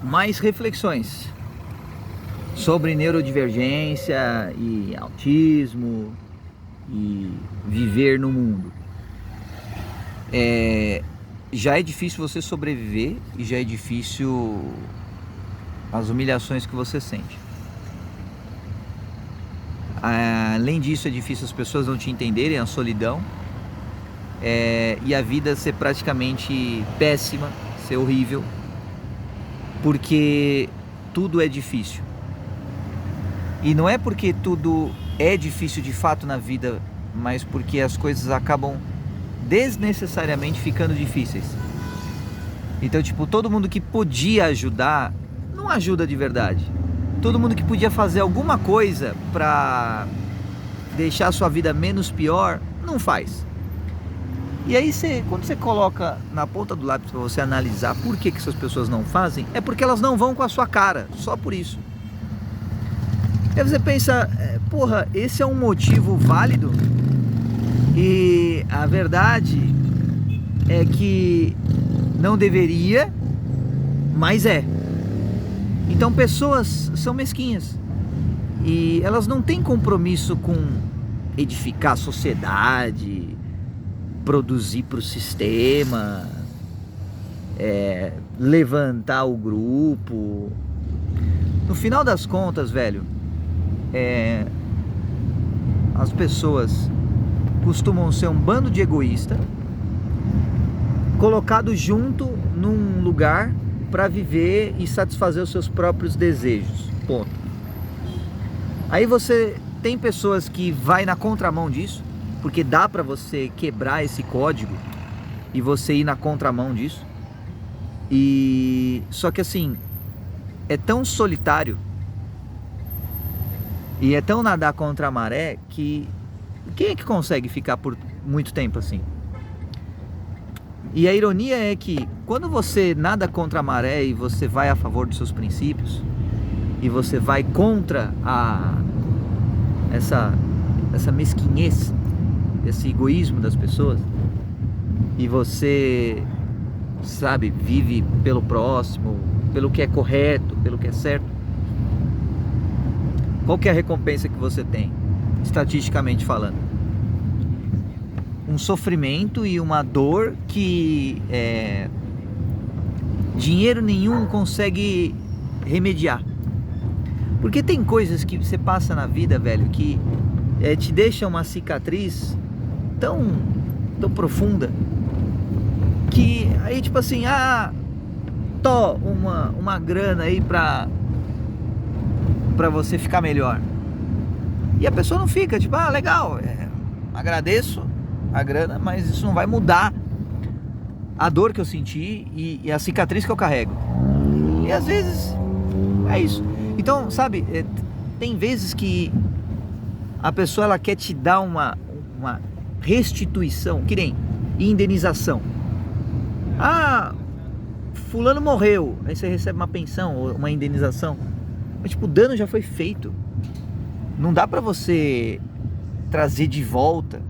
mais reflexões sobre neurodivergência e autismo e viver no mundo. Já é difícil você sobreviver e já é difícil as humilhações que você sente. Além disso, é difícil as pessoas não te entenderem, a solidão, e a vida ser praticamente péssima, ser horrível, porque tudo é difícil. E não é porque tudo é difícil de fato na vida, mas porque as coisas acabam desnecessariamente ficando difíceis. Então, tipo, todo mundo que podia ajudar, não ajuda de verdade. Todo mundo que podia fazer alguma coisa pra deixar a sua vida menos pior, não faz. E aí, quando você coloca na ponta do lápis para você analisar por que essas pessoas não fazem, é porque elas não vão com a sua cara, só por isso. Aí você pensa, porra, esse é um motivo válido? E a verdade é que não deveria, mas é. Então pessoas são mesquinhas e elas não têm compromisso com edificar a sociedade, produzir para o sistema, levantar o grupo. No final das contas, velho, as pessoas costumam ser um bando de egoísta colocado junto num lugar para viver e satisfazer os seus próprios desejos, ponto. Aí você tem pessoas que vai na contramão disso, porque dá para você quebrar esse código e você ir na contramão disso. E só que assim, é tão solitário e é tão nadar contra a maré que quem é que consegue ficar por muito tempo assim? E a ironia é que quando você nada contra a maré e você vai a favor dos seus princípios e você vai contra essa mesquinhez, esse egoísmo das pessoas, e você, sabe, vive pelo próximo, pelo que é correto, pelo que é certo, qual que é a recompensa que você tem, estatisticamente falando? Um sofrimento e uma dor que dinheiro nenhum consegue remediar. Porque tem coisas que você passa na vida, velho, que te deixa uma cicatriz tão profunda que aí tipo assim, uma grana aí pra você ficar melhor. E a pessoa não fica, tipo, legal, agradeço a grana, mas isso não vai mudar a dor que eu senti e a cicatriz que eu carrego. E às vezes é isso. Então, sabe, tem vezes que a pessoa ela quer te dar uma restituição, que nem indenização. Fulano morreu, aí você recebe uma pensão ou uma indenização. Mas tipo, o dano já foi feito. Não dá pra você trazer de volta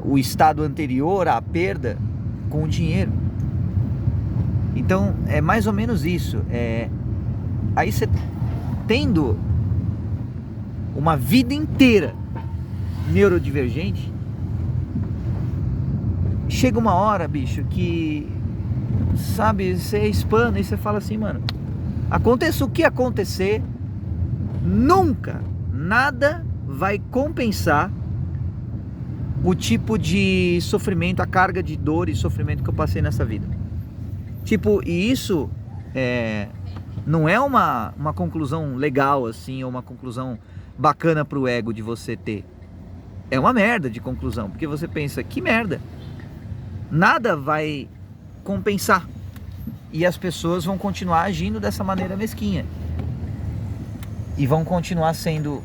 o estado anterior à perda com o dinheiro. Então é mais ou menos isso. Aí você tendo uma vida inteira neurodivergente, chega uma hora, bicho, que, sabe, você espana e você fala assim, mano, aconteça o que acontecer, nunca nada vai compensar o tipo de sofrimento, a carga de dor e sofrimento que eu passei nessa vida. Tipo, e isso não é uma conclusão legal assim, ou uma conclusão bacana pro ego de você ter. É uma merda de conclusão, porque você pensa, que merda, nada vai compensar e as pessoas vão continuar agindo dessa maneira mesquinha e vão continuar sendo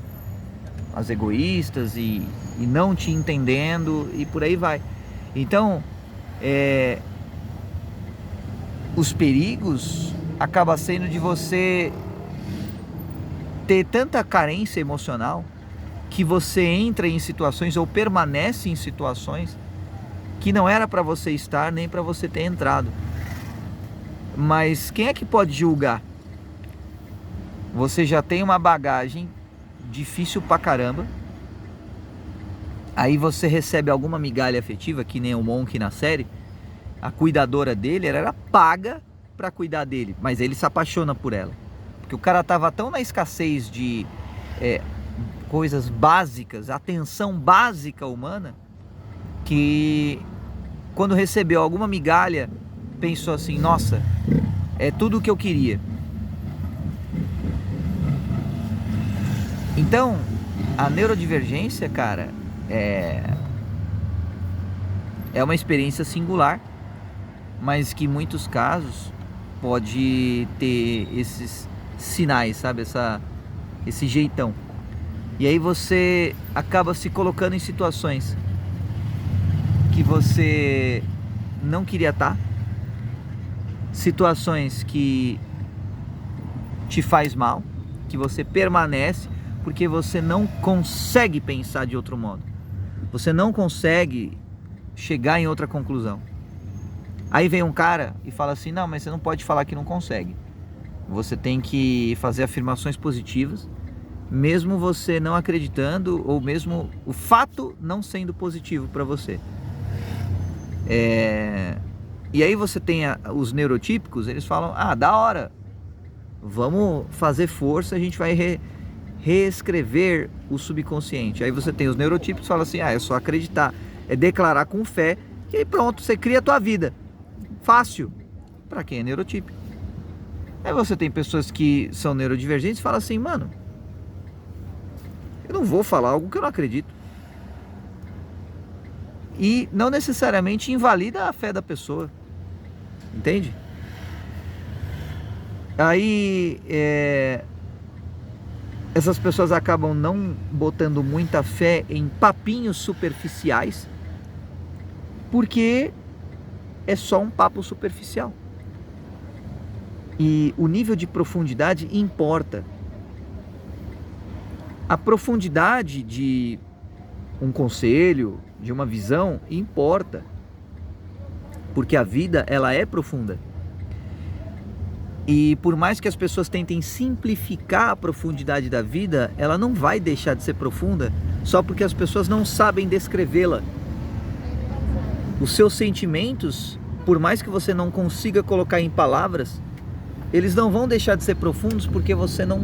as egoístas e não te entendendo e por aí vai. Então os perigos acaba sendo de você ter tanta carência emocional que você entra em situações ou permanece em situações que não era para você estar nem para você ter entrado. Mas quem é que pode julgar? Você já tem uma bagagem difícil pra caramba. Aí você recebe alguma migalha afetiva, que nem o Monk na série. A cuidadora dele, ela era paga pra cuidar dele, mas ele se apaixona por ela. Porque o cara tava tão na escassez de coisas básicas, atenção básica humana, que quando recebeu alguma migalha, pensou assim, nossa, é tudo o que eu queria. Então, a neurodivergência, cara, é uma experiência singular, mas que em muitos casos pode ter esses sinais, sabe? Esse jeitão. E aí você acaba se colocando em situações que você não queria estar, situações que te faz mal, que você permanece porque você não consegue pensar de outro modo. Você não consegue chegar em outra conclusão. Aí vem um cara e fala assim, não, mas você não pode falar que não consegue. Você tem que fazer afirmações positivas, mesmo você não acreditando, ou mesmo o fato não sendo positivo para você. E aí você tem os neurotípicos, eles falam, da hora, vamos fazer força, a gente vai reescrever o subconsciente. Aí você tem os neurotípicos que falam assim, é só acreditar, é declarar com fé, e aí pronto, você cria a tua vida. Fácil, para quem é neurotípico. Aí você tem pessoas que são neurodivergentes e falam assim, mano, eu não vou falar algo que eu não acredito. E não necessariamente invalida a fé da pessoa, entende? Aí essas pessoas acabam não botando muita fé em papinhos superficiais, porque é só um papo superficial. E o nível de profundidade importa. A profundidade de um conselho, de uma visão, importa. Porque a vida, ela é profunda. E por mais que as pessoas tentem simplificar a profundidade da vida, ela não vai deixar de ser profunda só porque as pessoas não sabem descrevê-la. Os seus sentimentos, por mais que você não consiga colocar em palavras, eles não vão deixar de ser profundos porque você não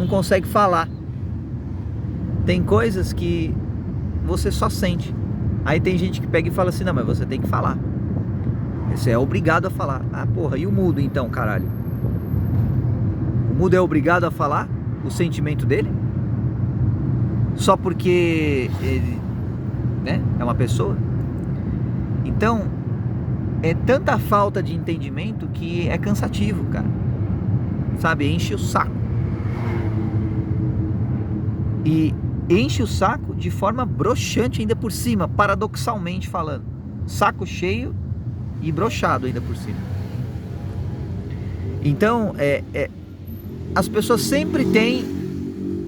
consegue falar. Tem coisas que você só sente. Aí tem gente que pega e fala assim, não, mas você tem que falar. Você é obrigado a falar. Porra, e o mudo então, caralho? O mudo é obrigado a falar o sentimento dele? Só porque ele, é uma pessoa? Então, é tanta falta de entendimento que é cansativo, cara. Sabe, enche o saco. E enche o saco de forma broxante ainda por cima, paradoxalmente falando. Saco cheio e broxado ainda por cima. Então, as pessoas sempre têm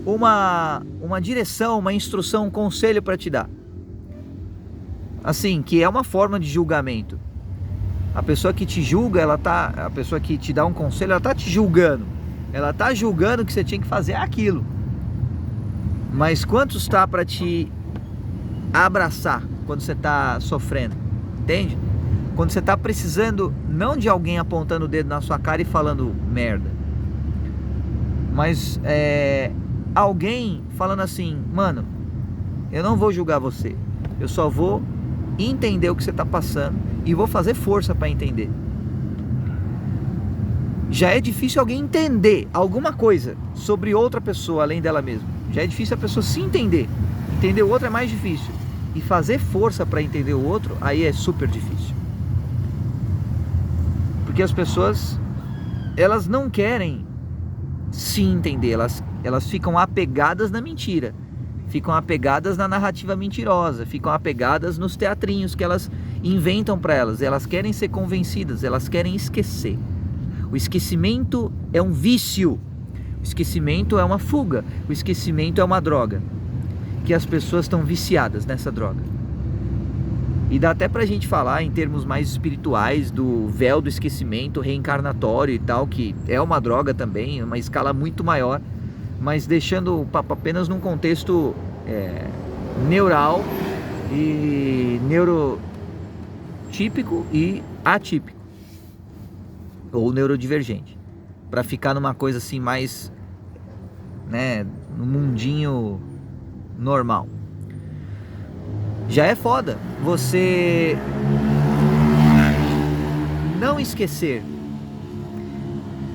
uma direção, uma instrução, um conselho para te dar. Assim, que é uma forma de julgamento. A pessoa que te julga, a pessoa que te dá um conselho, ela tá te julgando. Ela tá julgando que você tinha que fazer aquilo. Mas quantos está para te abraçar quando você está sofrendo? Entende? Quando você está precisando não de alguém apontando o dedo na sua cara e falando merda, mas alguém falando assim, mano, eu não vou julgar você, eu só vou entender o que você está passando e vou fazer força para entender. Já é difícil alguém entender alguma coisa sobre outra pessoa além dela mesma. Já é difícil a pessoa se entender. Entender o outro é mais difícil. E fazer força para entender o outro, aí é super difícil. Porque as pessoas, elas não querem se entender. Elas ficam apegadas na mentira. Ficam apegadas na narrativa mentirosa. Ficam apegadas nos teatrinhos que elas inventam para elas. Elas querem ser convencidas. Elas querem esquecer. O esquecimento é um vício. O esquecimento é uma fuga. O esquecimento é uma droga. Que as pessoas estão viciadas nessa droga. E dá até pra gente falar em termos mais espirituais do véu do esquecimento reencarnatório e tal, que é uma droga também, uma escala muito maior, mas deixando o papo apenas num contexto neural e neurotípico e atípico, ou neurodivergente, para ficar numa coisa assim mais, né, no mundinho normal. Já é foda você não esquecer.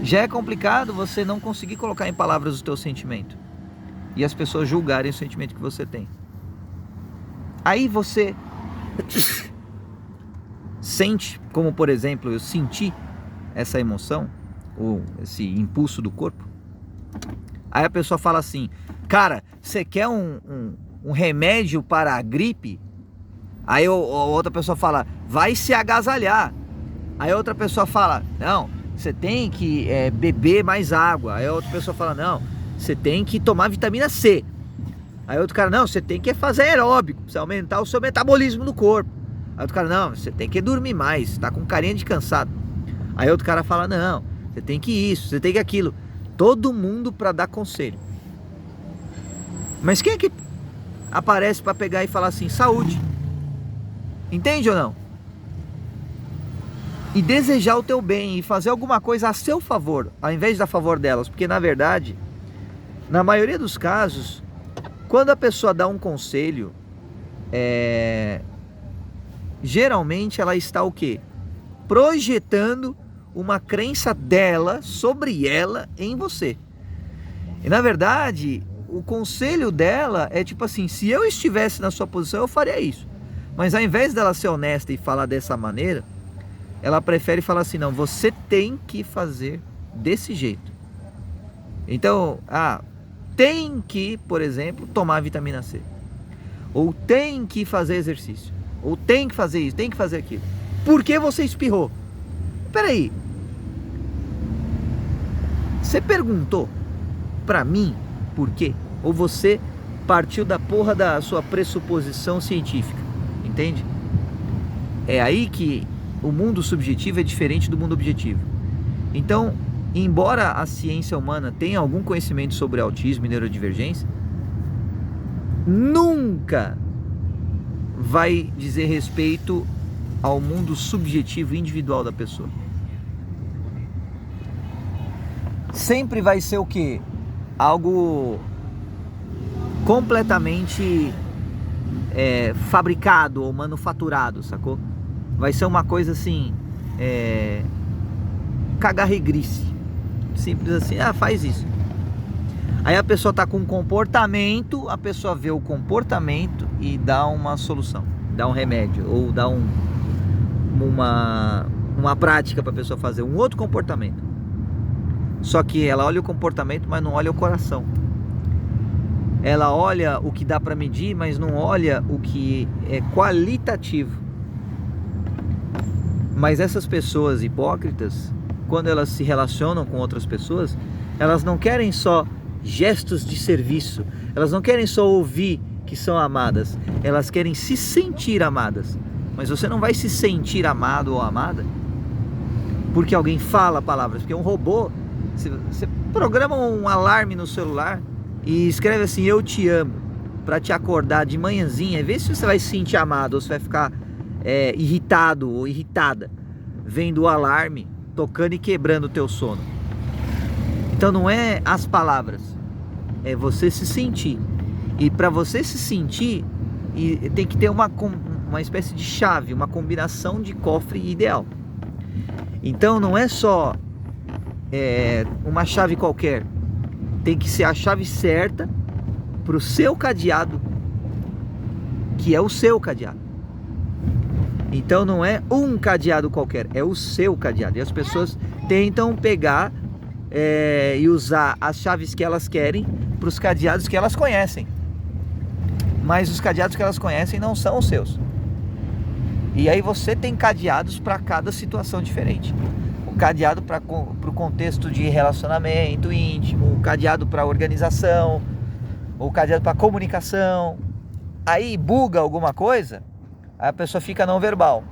Já é complicado você não conseguir colocar em palavras o teu sentimento e as pessoas julgarem o sentimento que você tem. Aí você sente, como por exemplo eu senti essa emoção ou esse impulso do corpo. Aí a pessoa fala assim: cara, você quer um remédio para a gripe? Aí a outra pessoa fala: vai se agasalhar. Aí a outra pessoa fala: não, você tem que beber mais água. Aí a outra pessoa fala: não, você tem que tomar vitamina C. Aí outro cara: não, você tem que fazer aeróbico, precisa aumentar o seu metabolismo no corpo. Aí outro cara: não, você tem que dormir mais, tá com carinha de cansado. Aí outro cara fala: não, você tem que isso, você tem que aquilo. Todo mundo para dar conselho. Mas quem é que aparece para pegar e falar assim: saúde? Entende ou não? E desejar o teu bem e fazer alguma coisa a seu favor, ao invés de a favor delas. Porque na verdade, na maioria dos casos, quando a pessoa dá um conselho, geralmente ela está o quê? Projetando uma crença dela sobre ela em você. E na verdade, o conselho dela é tipo assim: se eu estivesse na sua posição, eu faria isso. Mas ao invés dela ser honesta e falar dessa maneira, ela prefere falar assim: não, você tem que fazer desse jeito. Então, tem que, por exemplo, tomar vitamina C. Ou tem que fazer exercício. Ou tem que fazer isso, tem que fazer aquilo. Por que você espirrou? Peraí. Você perguntou pra mim por quê? Ou você partiu da porra da sua pressuposição científica? Entende? É aí que o mundo subjetivo é diferente do mundo objetivo. Então, embora a ciência humana tenha algum conhecimento sobre autismo e neurodivergência, nunca vai dizer respeito ao mundo subjetivo e individual da pessoa. Sempre vai ser o quê? Algo completamente fabricado ou manufaturado, sacou? Vai ser uma coisa assim, cagarregrice. Simples assim: faz isso. Aí a pessoa tá com um comportamento, a pessoa vê o comportamento e dá uma solução, dá um remédio, ou dá uma prática para a pessoa fazer um outro comportamento. Só que ela olha o comportamento, mas não olha o coração. Ela olha o que dá para medir, mas não olha o que é qualitativo. Mas essas pessoas hipócritas, quando elas se relacionam com outras pessoas, elas não querem só gestos de serviço, elas não querem só ouvir que são amadas, elas querem se sentir amadas. Mas você não vai se sentir amado ou amada porque alguém fala palavras, porque um robô, você programa um alarme no celular e escreve assim: eu te amo, para te acordar de manhãzinha, e vê se você vai se sentir amado ou se vai ficar irritado ou irritada vendo o alarme tocando e quebrando o teu sono. Então não é as palavras, é você se sentir. E para você se sentir, tem que ter uma espécie de chave, uma combinação de cofre ideal. Então não é só uma chave qualquer, tem que ser a chave certa para o seu cadeado, que é o seu cadeado. Então não é um cadeado qualquer, é o seu cadeado. E as pessoas tentam pegar e usar as chaves que elas querem para os cadeados que elas conhecem. Mas os cadeados que elas conhecem não são os seus. E aí você tem cadeados para cada situação diferente. O cadeado para o contexto de relacionamento íntimo, o cadeado para organização, o cadeado para comunicação. Aí buga alguma coisa, Aí a pessoa fica não verbal.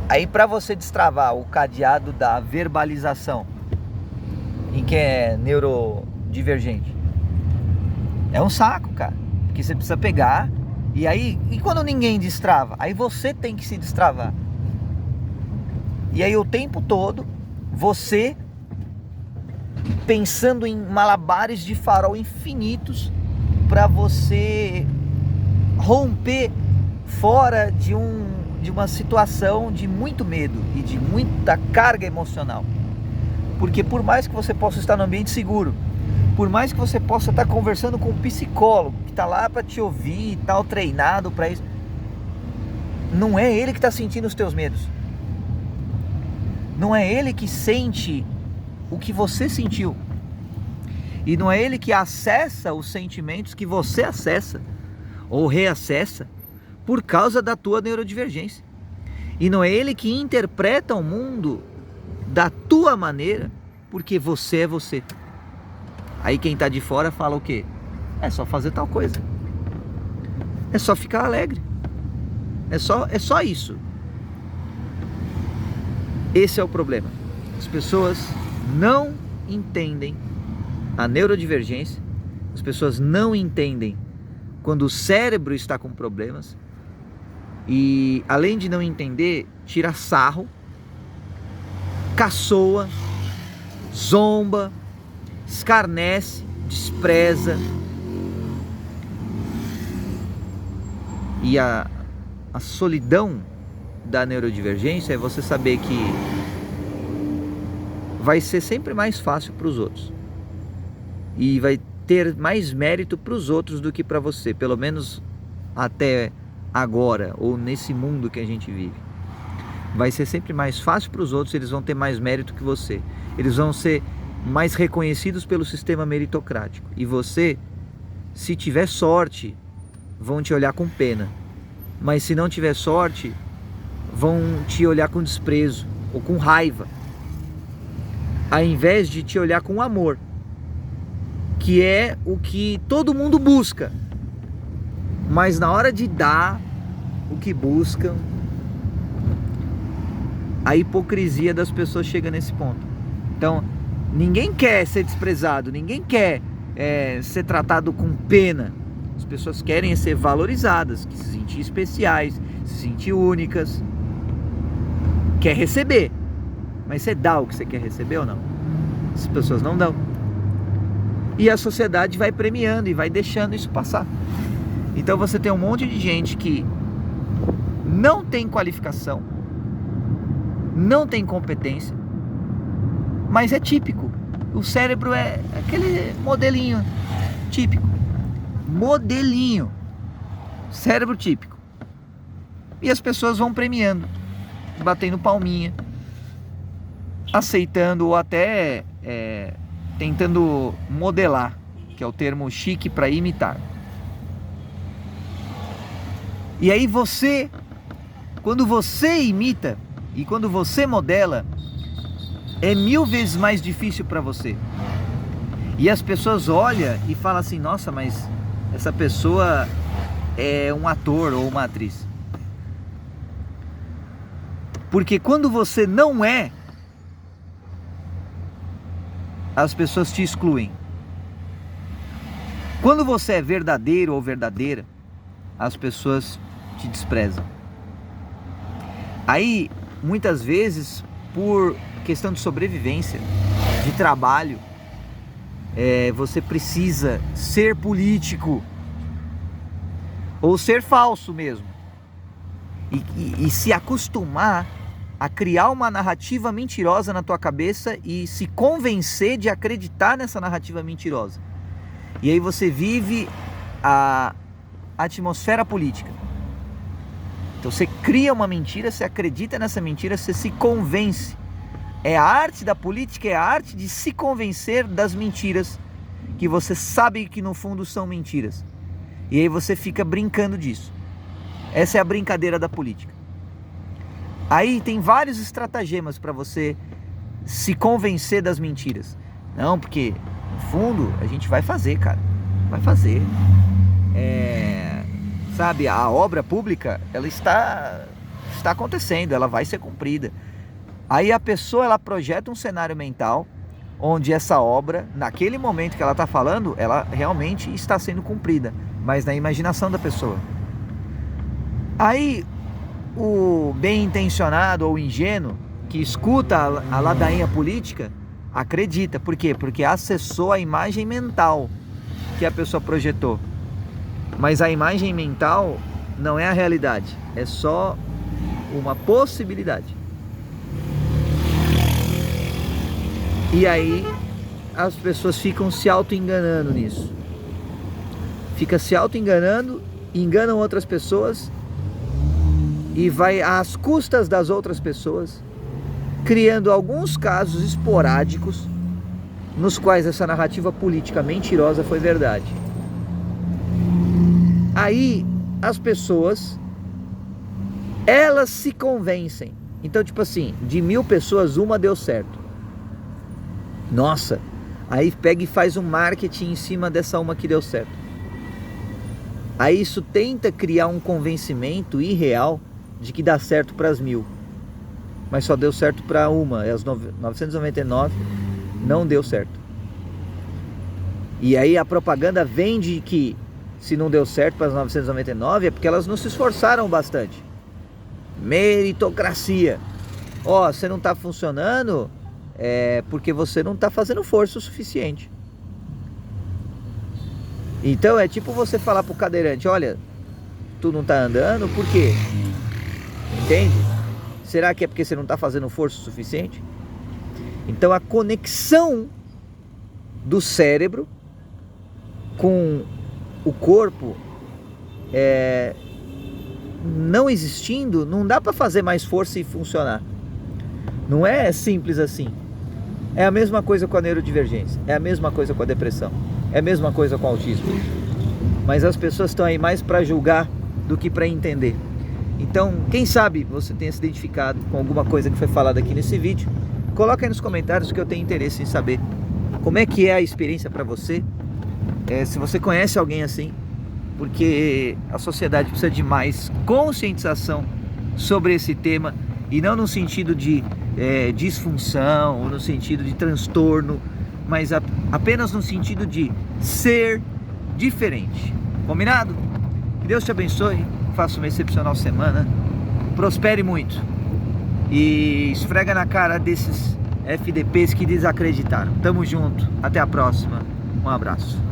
Aí para você destravar o cadeado da verbalização, em quem é neurodivergente, é um saco, cara. Porque você precisa pegar, e quando ninguém destrava? Aí você tem que se destravar. E aí o tempo todo, você pensando em malabares de farol infinitos para você romper fora de uma situação de muito medo e de muita carga emocional. Porque por mais que você possa estar no ambiente seguro, por mais que você possa estar conversando com um psicólogo que está lá para te ouvir e tal, treinado para isso, não é ele que está sentindo os teus medos. Não é ele que sente o que você sentiu. E não é ele que acessa os sentimentos que você acessa ou reacessa por causa da tua neurodivergência. E não é ele que interpreta o mundo da tua maneira, porque você é você. Aí quem está de fora fala o quê? É só fazer tal coisa. É só ficar alegre. É só isso. Esse é o problema. As pessoas não entendem a neurodivergência. As pessoas não entendem quando o cérebro está com problemas. E além de não entender, tira sarro, caçoa, zomba, escarnece, despreza. E a solidão da neurodivergência é você saber que vai ser sempre mais fácil para os outros e vai ter mais mérito para os outros do que para você, pelo menos até agora, ou nesse mundo que a gente vive. Vai ser sempre mais fácil para os outros, eles vão ter mais mérito que você, eles vão ser mais reconhecidos pelo sistema meritocrático, e você, se tiver sorte, vão te olhar com pena, mas se não tiver sorte, vão te olhar com desprezo ou com raiva, ao invés de te olhar com amor, que é o que todo mundo busca. Mas na hora de dar o que buscam, a hipocrisia das pessoas chega nesse ponto. Então, ninguém quer ser desprezado, ninguém quer ser tratado com pena. As pessoas querem ser valorizadas, que se sentir especiais, se sentir únicas. Quer receber, mas você dá o que você quer receber ou não? As pessoas não dão. E a sociedade vai premiando e vai deixando isso passar. Então você tem um monte de gente que não tem qualificação, não tem competência, mas é típico. O cérebro é aquele modelinho típico. Modelinho. Cérebro típico. E as pessoas vão premiando, batendo palminha, aceitando ou até tentando modelar, que é o termo chique para imitar. E aí você, quando você imita e quando você modela, é 1000 vezes mais difícil para você. E as pessoas olham e falam assim: nossa, mas essa pessoa é um ator ou uma atriz. Porque quando você não é, as pessoas te excluem. Quando você é verdadeiro ou verdadeira, as pessoas te desprezam. Aí, muitas vezes, por questão de sobrevivência, de trabalho, você precisa ser político ou ser falso mesmo e se acostumar a criar uma narrativa mentirosa na tua cabeça e se convencer de acreditar nessa narrativa mentirosa. E aí você vive a atmosfera política. Então você cria uma mentira, você acredita nessa mentira, você se convence. A arte da política é a arte de se convencer das mentiras que você sabe que no fundo são mentiras. E aí você fica brincando disso. Essa é a brincadeira da política. Aí tem vários estratagemas para você se convencer das mentiras. Não, porque no fundo a gente vai fazer, cara. Vai fazer. sabe? A obra pública, ela está acontecendo, ela vai ser cumprida. Aí a pessoa, ela projeta um cenário mental onde essa obra, naquele momento que ela está falando, ela realmente está sendo cumprida, mas na imaginação da pessoa. Aí o bem intencionado ou ingênuo que escuta a ladainha política acredita. Por quê? Porque acessou a imagem mental que a pessoa projetou. Mas a imagem mental não é a realidade, é só uma possibilidade. E aí as pessoas ficam se auto-enganando nisso. Fica se auto-enganando, enganam outras pessoas e vai às custas das outras pessoas, criando alguns casos esporádicos nos quais essa narrativa política mentirosa foi verdade. Aí as pessoas, elas se convencem. Então, tipo assim, de 1000 pessoas, uma deu certo. Nossa, aí pega e faz um marketing em cima dessa uma que deu certo. Aí isso tenta criar um convencimento irreal de que dá certo para as 1000. Mas só deu certo para uma, as 999 não deu certo. E aí a propaganda vende que se não deu certo para as 999 é porque elas não se esforçaram bastante. Meritocracia. Ó, você não está funcionando porque você não está fazendo força o suficiente. Então é tipo você falar pro cadeirante: olha, tu não está andando, por quê? Entende? Será que é porque você não está fazendo força o suficiente? Então a conexão do cérebro com o corpo não existindo, não dá para fazer mais força e funcionar. Não é simples assim. É a mesma coisa com a neurodivergência, é a mesma coisa com a depressão, é a mesma coisa com o autismo. Mas as pessoas estão aí mais para julgar do que para entender. Então, quem sabe você tenha se identificado com alguma coisa que foi falada aqui nesse vídeo. Coloca aí nos comentários, que eu tenho interesse em saber como é que é a experiência para você, se você conhece alguém assim, porque a sociedade precisa de mais conscientização sobre esse tema, e não no sentido de disfunção ou no sentido de transtorno, mas apenas no sentido de ser diferente. Combinado? Que Deus te abençoe, faça uma excepcional semana, prospere muito e esfrega na cara desses FDPs que desacreditaram. Tamo junto, até a próxima, um abraço.